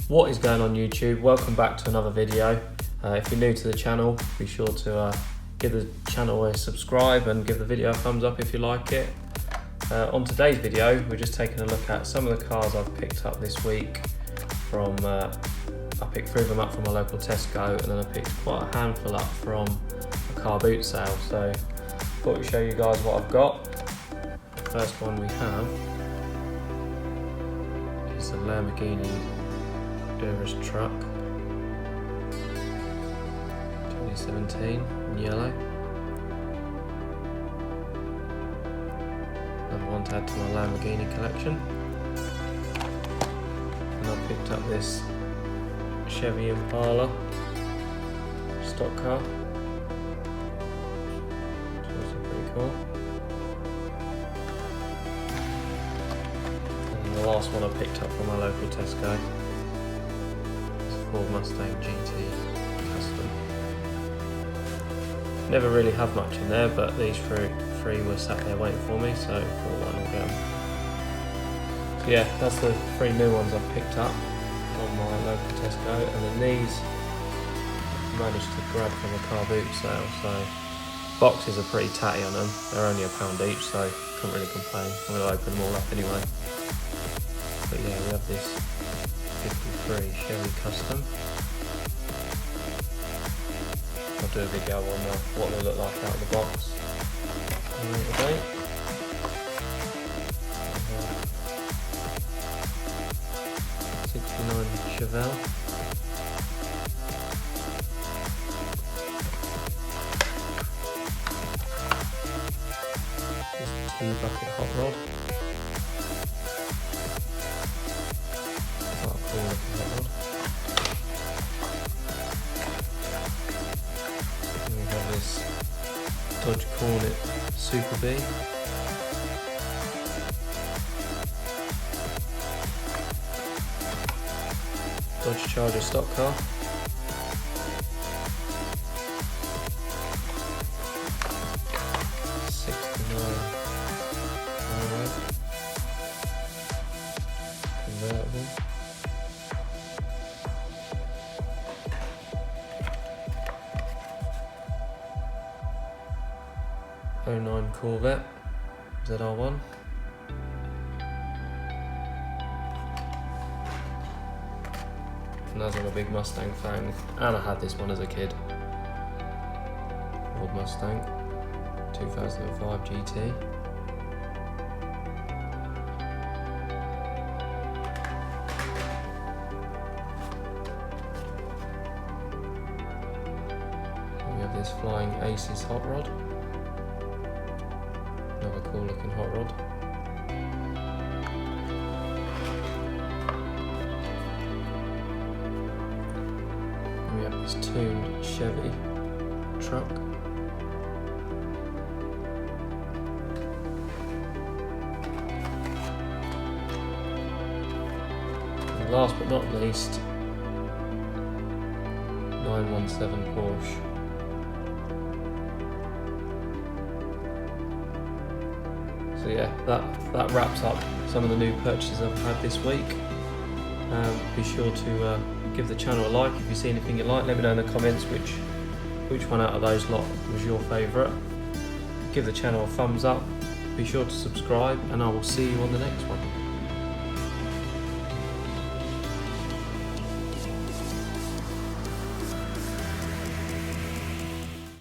What is going on YouTube? Welcome back to another video. If you're new to the channel, be sure to give the channel a subscribe and give the video a thumbs up if you like it. On today's video, we're just taking a look at some of the cars I've picked up this week from, I picked 3 of them up from my local Tesco, and then I picked quite a handful up from a car boot sale. So I thought I'd show you guys what I've got. The first one we have is the Lamborghini Urus truck 2017 in yellow. Another one to add to my Lamborghini collection. And I picked up this Chevy Impala stock car, which is also pretty cool. And the last one I picked up from my local Tesco. Ford Mustang GT Custom. Never really have much in there, but these three were sat there waiting for me, so I thought why not get them. So yeah, that's the 3 new ones I've picked up from my local Tesco, and then these I managed to grab from a car boot sale. So boxes are pretty tatty on them. They're only £1 each, so can't really complain. I'm going to open them all up anyway. But yeah, we have this 53 Chevy Custom. I'll do a video on what they look like out of the box a later date. 69 Chevelle. This 2-bucket hot rod. And we have this Dodge Cornet Super B. Dodge Charger stock car. Convertible. '09 Corvette ZR1. And as I'm a big Mustang fan, and I had this one as a kid, Ford Mustang 2005 GT. We have this Flying Aces hot rod. Another cool looking hot rod. And we have this tuned Chevy truck. And last but not least, 917 Porsche. So yeah, that wraps up some of the new purchases I've had this week. Be sure to give the channel a like if you see anything you like. Let me know in the comments which one out of those lot was your favourite. Give the channel a thumbs up. Be sure to subscribe, and I will see you on the next one.